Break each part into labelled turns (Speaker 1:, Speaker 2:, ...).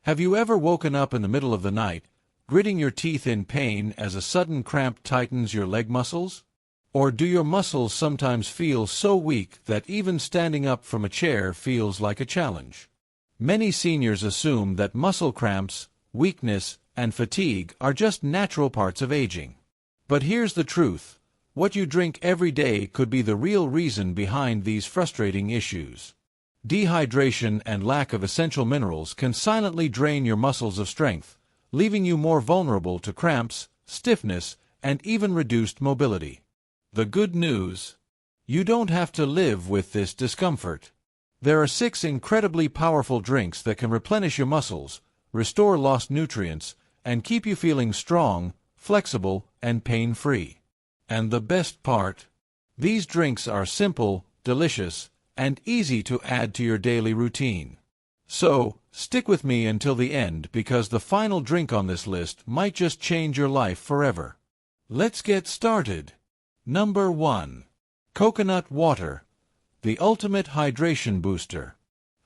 Speaker 1: Have you ever woken up in the middle of the night, gritting your teeth in pain as a sudden cramp tightens your leg muscles? Or do your muscles sometimes feel so weak that even standing up from a chair feels like a challenge? Many seniors assume that muscle cramps, weakness, and fatigue are just natural parts of aging. But here's the truth. What you drink every day could be the real reason behind these frustrating issues. Dehydration and lack of essential minerals can silently drain your muscles of strength, leaving you more vulnerable to cramps, stiffness, and even reduced mobility. The good news: you don't have to live with this discomfort. There are 6 incredibly powerful drinks that can replenish your muscles, restore lost nutrients, and keep you feeling strong, flexible, and pain-free. And the best part? These drinks are simple, delicious, and easy to add to your daily routine. So, stick with me until the end because the final drink on this list might just change your life forever. Let's get started. Number 1. Coconut water, the ultimate hydration booster.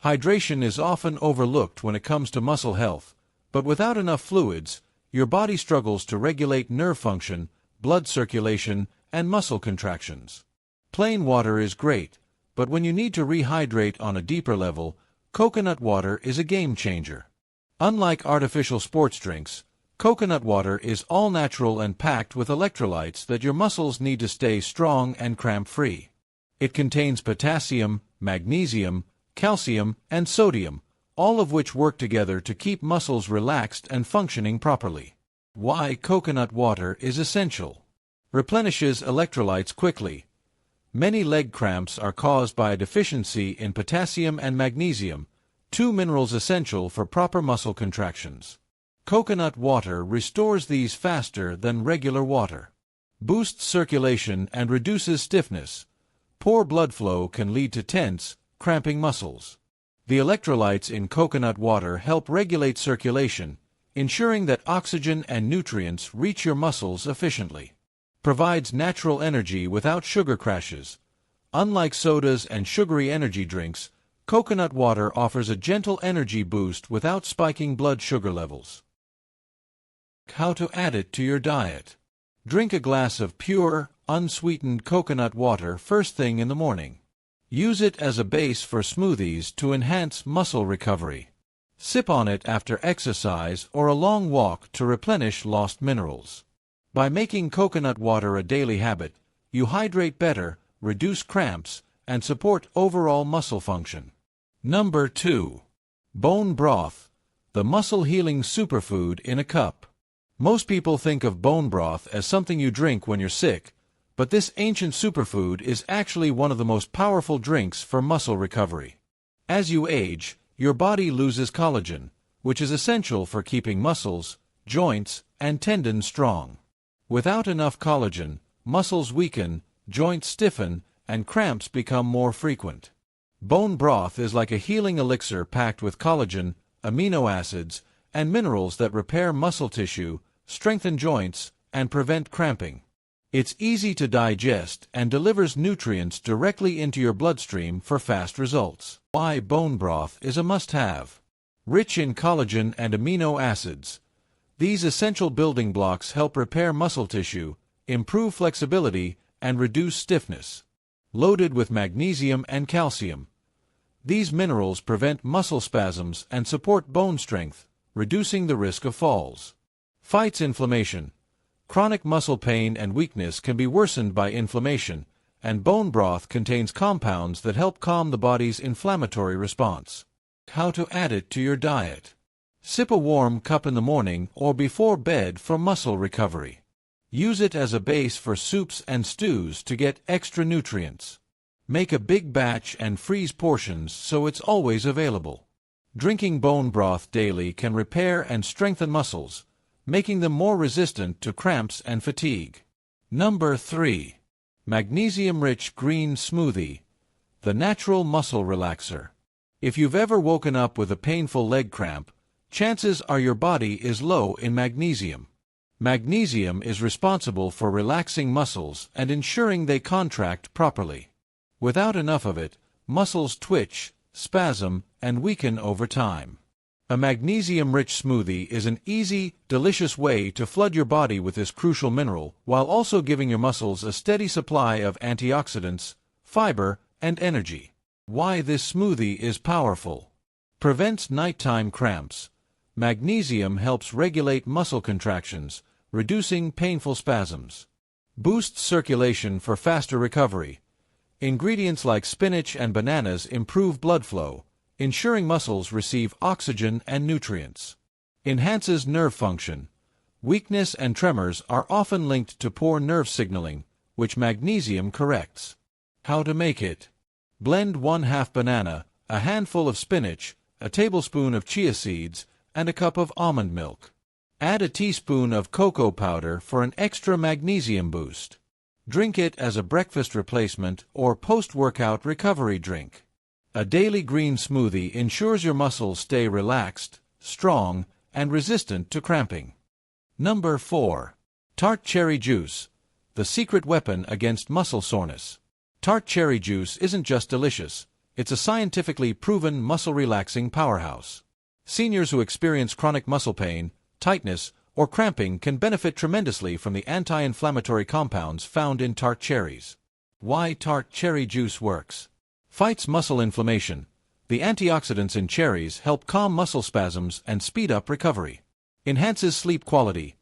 Speaker 1: Hydration is often overlooked when it comes to muscle health, but without enough fluids, your body struggles to regulate nerve function, blood circulation, and muscle contractions. Plain water is great, but when you need to rehydrate on a deeper level, coconut water is a game changer. Unlike artificial sports drinks, coconut water is all natural and packed with electrolytes that your muscles need to stay strong and cramp-free. It contains potassium, magnesium, calcium, and sodium, all of which work together to keep muscles relaxed and functioning properly. Why coconut water is essential. Replenishes electrolytes quickly. Many leg cramps are caused by a deficiency in potassium and magnesium, 2 minerals essential for proper muscle contractions. Coconut water restores these faster than regular water. Boosts circulation and reduces stiffness. Poor blood flow can lead to tense, cramping muscles. The electrolytes in coconut water help regulate circulation, ensuring that oxygen and nutrients reach your muscles efficiently. Provides natural energy without sugar crashes. Unlike sodas and sugary energy drinks, coconut water offers a gentle energy boost without spiking blood sugar levels. How to add it to your diet. Drink a glass of pure, unsweetened coconut water first thing in the morning. Use it as a base for smoothies to enhance muscle recovery. Sip on it after exercise or a long walk to replenish lost minerals. By making coconut water a daily habit, you hydrate better, reduce cramps, and support overall muscle function. Number 2. Bone broth, the muscle-healing superfood in a cup. Most people think of bone broth as something you drink when you're sick, but this ancient superfood is actually one of the most powerful drinks for muscle recovery. As you age, your body loses collagen, which is essential for keeping muscles, joints, and tendons strong. Without enough collagen, muscles weaken, joints stiffen, and cramps become more frequent. Bone broth is like a healing elixir packed with collagen, amino acids, and minerals that repair muscle tissue, strengthen joints, and prevent cramping. It's easy to digest and delivers nutrients directly into your bloodstream for fast results. Why bone broth is a must-have. Rich in collagen and amino acids. These essential building blocks help repair muscle tissue, improve flexibility, and reduce stiffness. Loaded with magnesium and calcium. These minerals prevent muscle spasms and support bone strength, reducing the risk of falls. Fights inflammation. Chronic muscle pain and weakness can be worsened by inflammation, and bone broth contains compounds that help calm the body's inflammatory response. How to add it to your diet. Sip a warm cup in the morning or before bed for muscle recovery. Use it as a base for soups and stews to get extra nutrients. Make a big batch and freeze portions so it's always available. Drinking bone broth daily can repair and strengthen muscles, making them more resistant to cramps and fatigue. Number 3. Magnesium-rich green smoothie, the natural muscle relaxer. If you've ever woken up with a painful leg cramp, chances are your body is low in magnesium. Magnesium is responsible for relaxing muscles and ensuring they contract properly. Without enough of it, muscles twitch, spasm, and weaken over time. A magnesium-rich smoothie is an easy, delicious way to flood your body with this crucial mineral while also giving your muscles a steady supply of antioxidants, fiber, and energy. Why this smoothie is powerful. Prevents nighttime cramps. Magnesium helps regulate muscle contractions, reducing painful spasms. Boosts circulation for faster recovery. Ingredients like spinach and bananas improve blood flow, ensuring muscles receive oxygen and nutrients. Enhances nerve function. Weakness and tremors are often linked to poor nerve signaling, which magnesium corrects. How to make it. Blend 1/2 banana, a handful of spinach, a tablespoon of chia seeds, and a cup of almond milk. Add a teaspoon of cocoa powder for an extra magnesium boost. Drink it as a breakfast replacement or post-workout recovery drink. A daily green smoothie ensures your muscles stay relaxed, strong, and resistant to cramping. Number 4. Tart cherry juice, the secret weapon against muscle soreness. Tart cherry juice isn't just delicious, it's a scientifically proven muscle-relaxing powerhouse. Seniors who experience chronic muscle pain, tightness, or cramping can benefit tremendously from the anti-inflammatory compounds found in tart cherries. Why tart cherry juice works. Fights muscle inflammation. The antioxidants in cherries help calm muscle spasms and speed up recovery. Enhances sleep quality.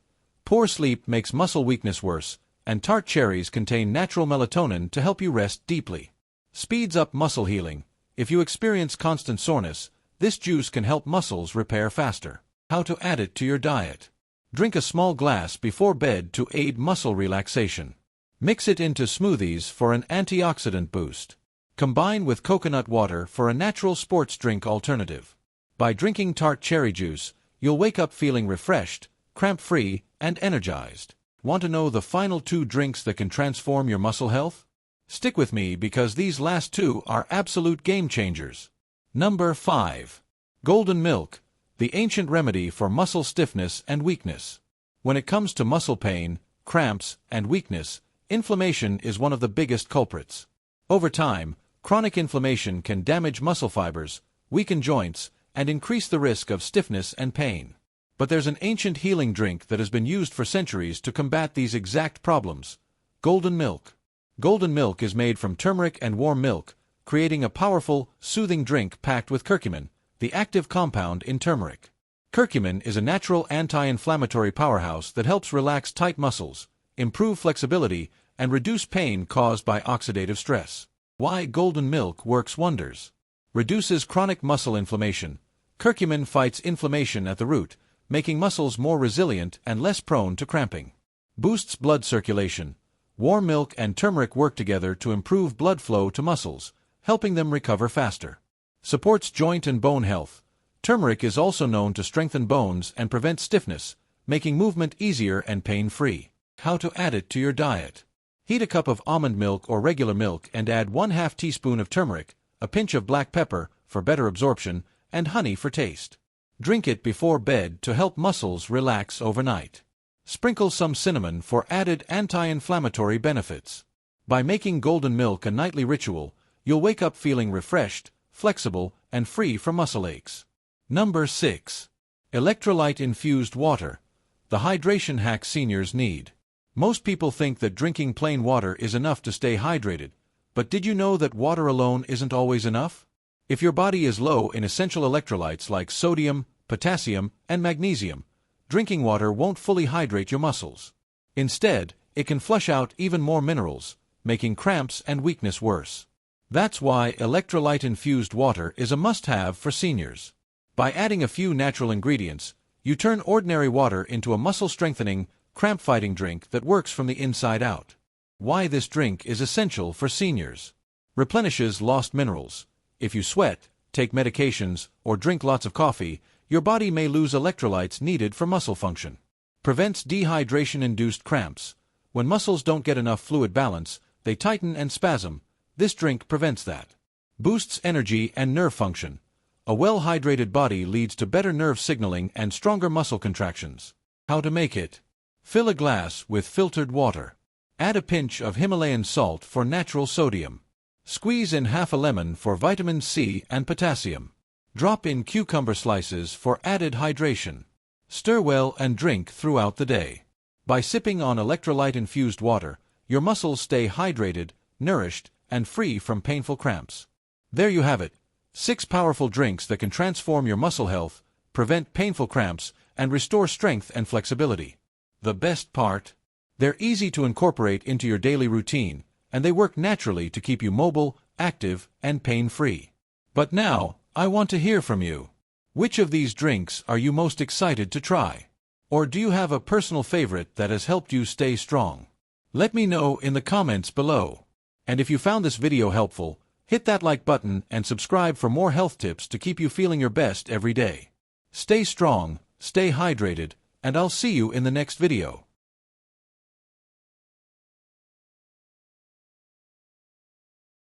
Speaker 1: Poor sleep makes muscle weakness worse, and tart cherries contain natural melatonin to help you rest deeply. Speeds up muscle healing. If you experience constant soreness, this juice can help muscles repair faster. How to add it to your diet. Drink a small glass before bed to aid muscle relaxation. Mix it into smoothies for an antioxidant boost. Combine with coconut water for a natural sports drink alternative. By drinking tart cherry juice, you'll wake up feeling refreshed, cramp-free, and energized. Want to know the final 2 drinks that can transform your muscle health? Stick with me because these last 2 are absolute game changers. Number 5. Golden milk, the ancient remedy for muscle stiffness and weakness. When it comes to muscle pain, cramps, and weakness, inflammation is one of the biggest culprits. Over time, chronic inflammation can damage muscle fibers, weaken joints, and increase the risk of stiffness and pain. But there's an ancient healing drink that has been used for centuries to combat these exact problems: golden milk. Golden milk is made from turmeric and warm milk, creating a powerful, soothing drink packed with curcumin, the active compound in turmeric. Curcumin is a natural anti-inflammatory powerhouse that helps relax tight muscles, improve flexibility, and reduce pain caused by oxidative stress. Why golden milk works wonders. Reduces chronic muscle inflammation. Curcumin fights inflammation at the root, making muscles more resilient and less prone to cramping. Boosts blood circulation. Warm milk and turmeric work together to improve blood flow to muscles, helping them recover faster. Supports joint and bone health. Turmeric is also known to strengthen bones and prevent stiffness, making movement easier and pain-free. How to add it to your diet. Heat a cup of almond milk or regular milk and add 1/2 teaspoon of turmeric, a pinch of black pepper for better absorption, and honey for taste. Drink it before bed to help muscles relax overnight. Sprinkle some cinnamon for added anti-inflammatory benefits. By making golden milk a nightly ritual, you'll wake up feeling refreshed, flexible, and free from muscle aches. Number 6. Electrolyte-infused water, the hydration hack seniors need. Most people think that drinking plain water is enough to stay hydrated, but did you know that water alone isn't always enough? If your body is low in essential electrolytes like sodium, potassium, and magnesium, drinking water won't fully hydrate your muscles. Instead, it can flush out even more minerals, making cramps and weakness worse. That's why electrolyte-infused water is a must-have for seniors. By adding a few natural ingredients, you turn ordinary water into a muscle-strengthening, cramp-fighting drink that works from the inside out. Why this drink is essential for seniors. Replenishes lost minerals. If you sweat, take medications, or drink lots of coffee, your body may lose electrolytes needed for muscle function. Prevents dehydration-induced cramps. When muscles don't get enough fluid balance, they tighten and spasm. This drink prevents that. Boosts energy and nerve function. A well-hydrated body leads to better nerve signaling and stronger muscle contractions. How to make it. Fill a glass with filtered water. Add a pinch of Himalayan salt for natural sodium. Squeeze in half a lemon for vitamin C and potassium. Drop in cucumber slices for added hydration. Stir well and drink throughout the day. By sipping on electrolyte-infused water, your muscles stay hydrated, nourished, and free from painful cramps. There you have it, 6 powerful drinks that can transform your muscle health, prevent painful cramps, and restore strength and flexibility. The best part? They're easy to incorporate into your daily routine, and they work naturally to keep you mobile, active, and pain-free. But now, I want to hear from you. Which of these drinks are you most excited to try? Or do you have a personal favorite that has helped you stay strong? Let me know in the comments below. And if you found this video helpful, hit that like button and subscribe for more health tips to keep you feeling your best every day. Stay strong, stay hydrated, and I'll see you in the next video.